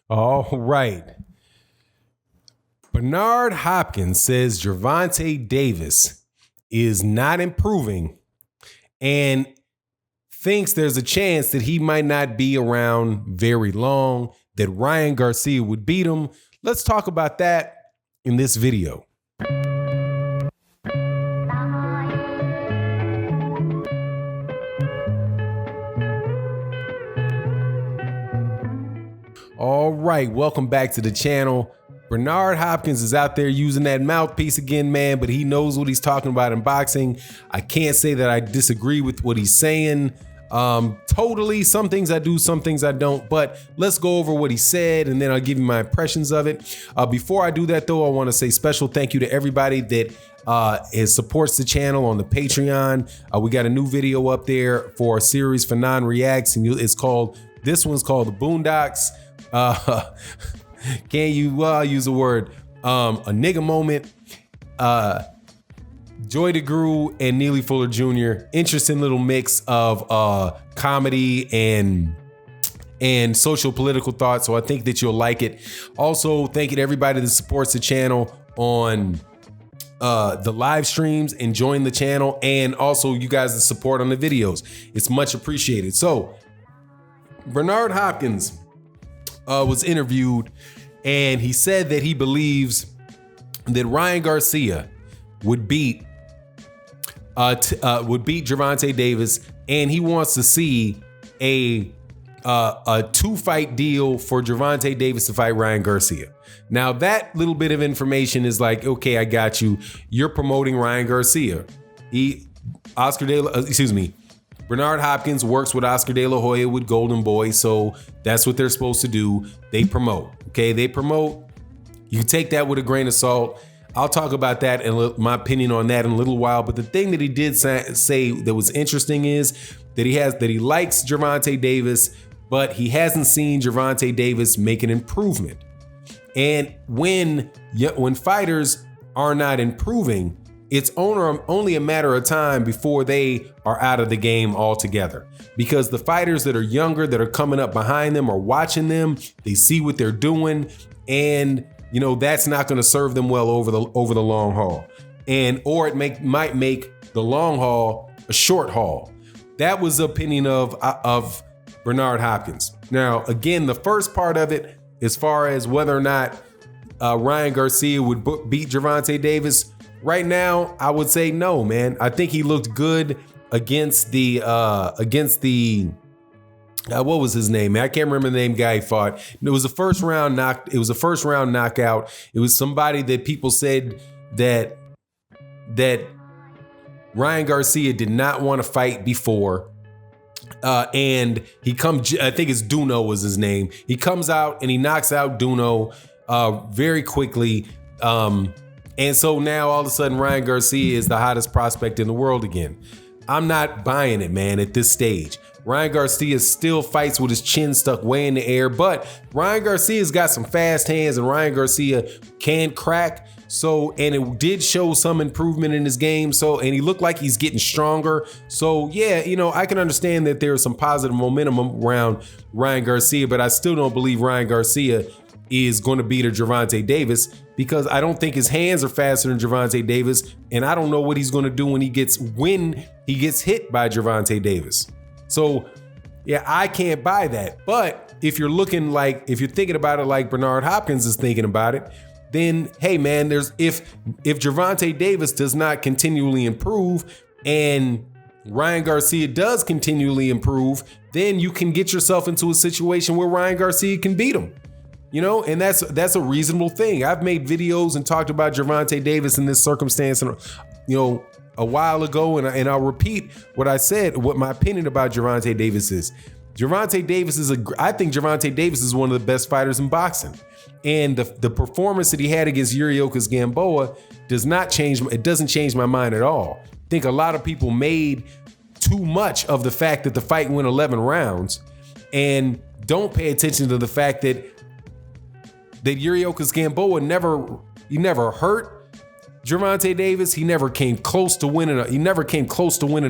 All right. Bernard Hopkins says Gervonta Davis is not improving and thinks there's a chance that he might not be around very long, that Ryan Garcia would beat him. Let's talk about that in this video. All right, welcome back to the channel. Bernard Hopkins is out there using that mouthpiece again, man, but he knows what he's talking about in boxing. I can't say that I disagree with what he's saying. Totally. Some things I do, some things I don't, but let's go over what he said and then I'll give you my impressions of it. Before I do that though, I want to say special thank you to everybody that supports the channel on the Patreon. We got a new video up there for a series for non-reacts, and this one's called The Boondocks. Can you use the word a nigga moment? Joy DeGru and Neely Fuller Jr. Interesting little mix of comedy and social political thought. So I think that you'll like it. Also, thank you to everybody that supports the channel on the live streams and join the channel, and also you guys that support on the videos. It's much appreciated. So Bernard Hopkins was interviewed, and he said that he believes that Ryan Garcia would beat Gervonta Davis, and he wants to see a 2-fight deal for Gervonta Davis to fight Ryan Garcia. Now that little bit of information is like, okay, I got you. You're promoting Ryan Garcia. Bernard Hopkins works with Oscar De La Hoya with Golden Boy, so that's what they're supposed to do. They promote, okay? They promote. You take that with a grain of salt. I'll talk about that and my opinion on that in a little while. But the thing that he did say that was interesting is that he likes Gervonta Davis, but he hasn't seen Gervonta Davis make an improvement. And when fighters are not improving, it's only a matter of time before they are out of the game altogether, because the fighters that are younger, that are coming up behind them, are watching them. They see what they're doing, and that's not going to serve them well over the long haul, or it might make the long haul a short haul. That was the opinion of Bernard Hopkins. Now, again, the first part of it, as far as whether or not Ryan Garcia would beat Gervonta Davis. Right now, I would say no, man. I think he looked good against the what was his name, man? I can't remember the name guy he fought. It was a first round knockout. It was somebody that people said that Ryan Garcia did not want to fight before. And I think it's Duno was his name. He comes out and he knocks out Duno very quickly. And so now all of a sudden Ryan Garcia is the hottest prospect in the world again. I'm not buying it, man, at this stage. Ryan Garcia still fights with his chin stuck way in the air, but Ryan Garcia's got some fast hands and Ryan Garcia can crack. So, and it did show some improvement in his game. So, and he looked like he's getting stronger. So yeah, I can understand that there's some positive momentum around Ryan Garcia, but I still don't believe Ryan Garcia is going to beat Gervonta Davis, because I don't think his hands are faster than Gervonta Davis, and I don't know what he's going to do when he gets hit by Gervonta Davis. So yeah, I can't buy that. But if you're thinking about it like Bernard Hopkins is thinking about it, then hey man, if Gervonta Davis does not continually improve and Ryan Garcia does continually improve, then you can get yourself into a situation where Ryan Garcia can beat him. And that's a reasonable thing. I've made videos and talked about Gervonta Davis in this circumstance, a while ago, and I'll repeat what I said. What my opinion about Gervonta Davis is. I think Gervonta Davis is one of the best fighters in boxing, and the performance that he had against Yuriorkis Gamboa doesn't change my mind at all. I think a lot of people made too much of the fact that the fight went 11 rounds, and don't pay attention to the fact that Yuriorkis Gamboa never hurt Gervonta Davis. He never came close to winning a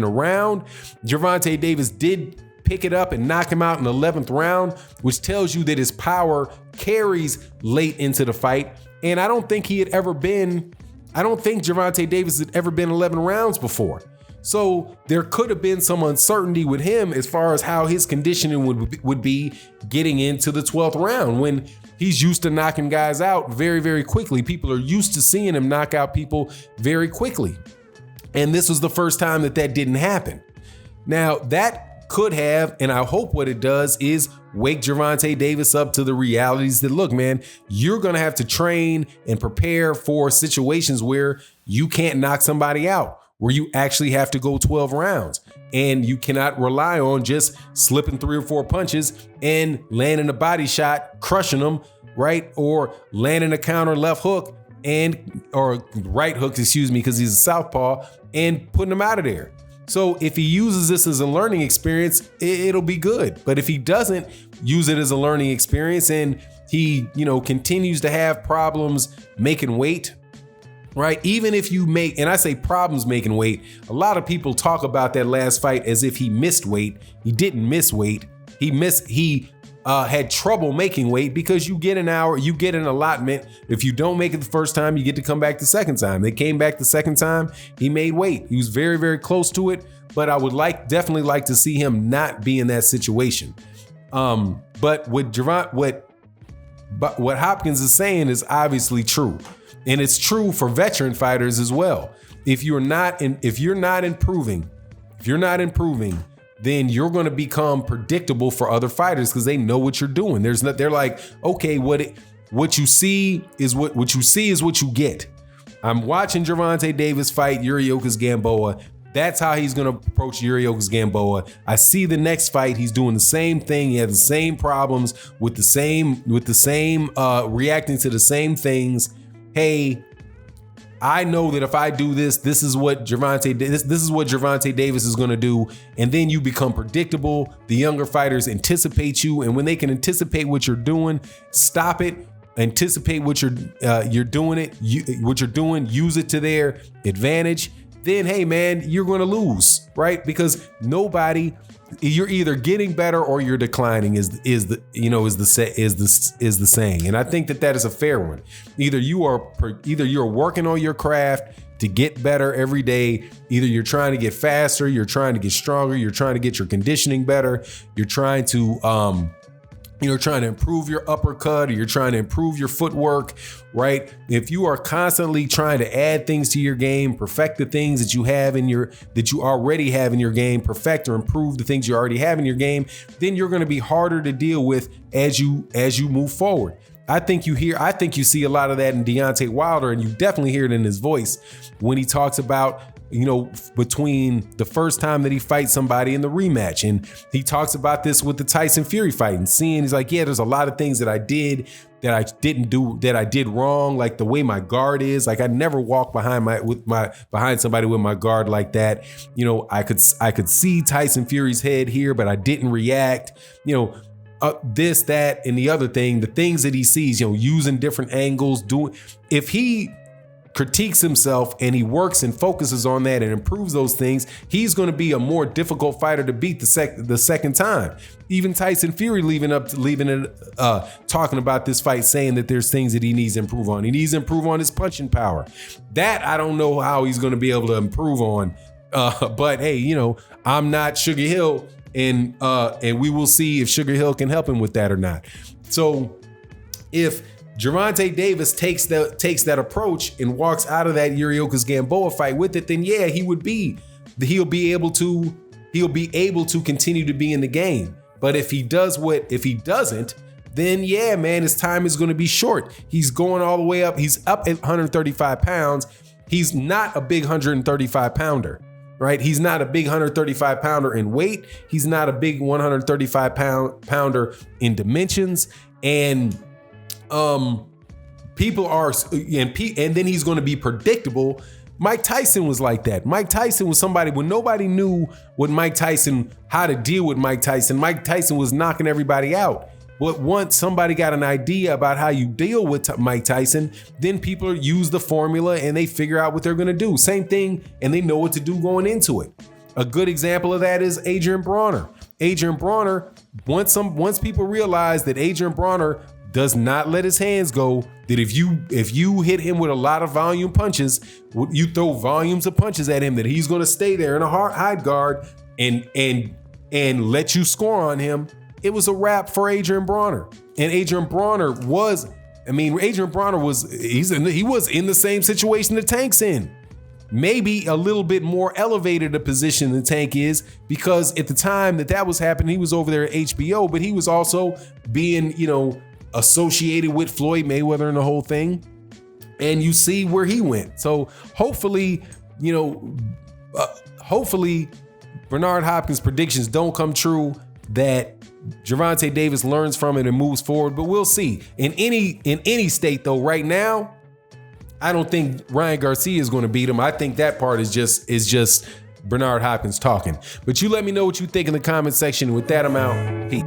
round. Gervonta Davis did pick it up and knock him out in the 11th round, which tells you that his power carries late into the fight. And I don't think Gervonta Davis had ever been 11 rounds before. So there could have been some uncertainty with him as far as how his conditioning would be getting into the 12th round when he's used to knocking guys out very, very quickly. People are used to seeing him knock out people very quickly. And this was the first time that didn't happen. Now, that could have, and I hope what it does is wake Gervonta Davis up to the realities that, look, man, you're going to have to train and prepare for situations where you can't knock somebody out, where you actually have to go 12 rounds. And you cannot rely on just slipping 3 or 4 punches and landing a body shot, crushing them, right? Or landing a counter left hook or right hook, because he's a southpaw, and putting him out of there. So if he uses this as a learning experience, it'll be good. But if he doesn't use it as a learning experience and he, continues to have problems making weight, right? Even if you and I say problems making weight, a lot of people talk about that last fight as if he missed weight. He didn't miss weight. He had trouble making weight because you get an hour, you get an allotment. If you don't make it the first time, you get to come back the second time. They came back the second time, he made weight. He was very, very close to it, but I would definitely like to see him not be in that situation. But what Hopkins is saying is obviously true. And it's true for veteran fighters as well. If you're not improving, then you're going to become predictable for other fighters because they know what you're doing. They're like, okay, what you see is what you get. I'm watching Gervonta Davis fight Yuriorkis Gamboa. That's how he's going to approach Yuriorkis Gamboa. I see the next fight. He's doing the same thing. He has the same problems with the same reacting to the same things. Hey, I know that if I do this is what Gervonta Davis is going to do. And then you become predictable. The younger fighters anticipate you. And when they can anticipate what you're doing, stop it. Anticipate what you're doing, use it to their advantage. Then, hey, man, you're going to lose, right? Because you're either getting better or you're declining is the saying. And I think that is a fair one. Either you're working on your craft to get better every day. Either you're trying to get faster, you're trying to get stronger, you're trying to get your conditioning better, you're trying to trying to improve your uppercut, or you're trying to improve your footwork, right? If you are constantly trying to add things to your game, perfect the things that you already have in your game, perfect or improve the things you already have in your game, then you're going to be harder to deal with as you move forward. I think you see a lot of that in Deontay Wilder, and you definitely hear it in his voice when he talks about, between the first time that he fights somebody in the rematch. And he talks about this with the Tyson Fury fight and he's like, yeah, there's a lot of things that I did that I didn't do, that I did wrong. Like the way my guard is, like I never walk behind somebody with my guard like that. I could see Tyson Fury's head here, but I didn't react, this, that, and the other thing, the things that he sees, using different angles, if he critiques himself and he works and focuses on that and improves those things, he's going to be a more difficult fighter to beat the second time. Even Tyson Fury talking about this fight, saying that there's things that he needs to improve on. He needs to improve on his punching power. That I don't know how he's going to be able to improve on. But hey, I'm not Sugar Hill, and we will see if Sugar Hill can help him with that or not. So if Gervonta Davis takes that approach and walks out of that Yuriorkis Gamboa fight with it, then yeah, he'll be able to continue to be in the game. But if he doesn't, then yeah, man, his time is going to be short. He's going all the way up. He's up at 135 pounds. He's not a big 135 pounder, right? He's not a big 135 pounder in weight. He's not a big 135 pounder in dimensions. And people are, and then he's going to be predictable. Mike Tyson was like that. Mike Tyson was somebody when nobody knew how to deal with Mike Tyson. Mike Tyson was knocking everybody out. But once somebody got an idea about how you deal with Mike Tyson, then people use the formula and they figure out what they're going to do. Same thing, and they know what to do going into it. A good example of that is Adrian Bronner. Adrian Bronner, once people realize that Adrian Bronner does not let his hands go, that if you hit him with a lot of volume punches, you throw volumes of punches at him, that he's going to stay there in a hide guard and let you score on him. It was a wrap for Adrian Bronner. And Adrian Bronner was in the same situation that Tank's in. Maybe a little bit more elevated a position than Tank is, because at the time that was happening, he was over there at HBO, but he was also being, associated with Floyd Mayweather and the whole thing. And you see where he went. So hopefully Bernard Hopkins' predictions don't come true, that Gervonta Davis learns from it and moves forward, but we'll see. In any state though, right now, I don't think Ryan Garcia is going to beat him. I think that part is just Bernard Hopkins talking. But you let me know what you think in the comment section. With that, I'm out. Peace.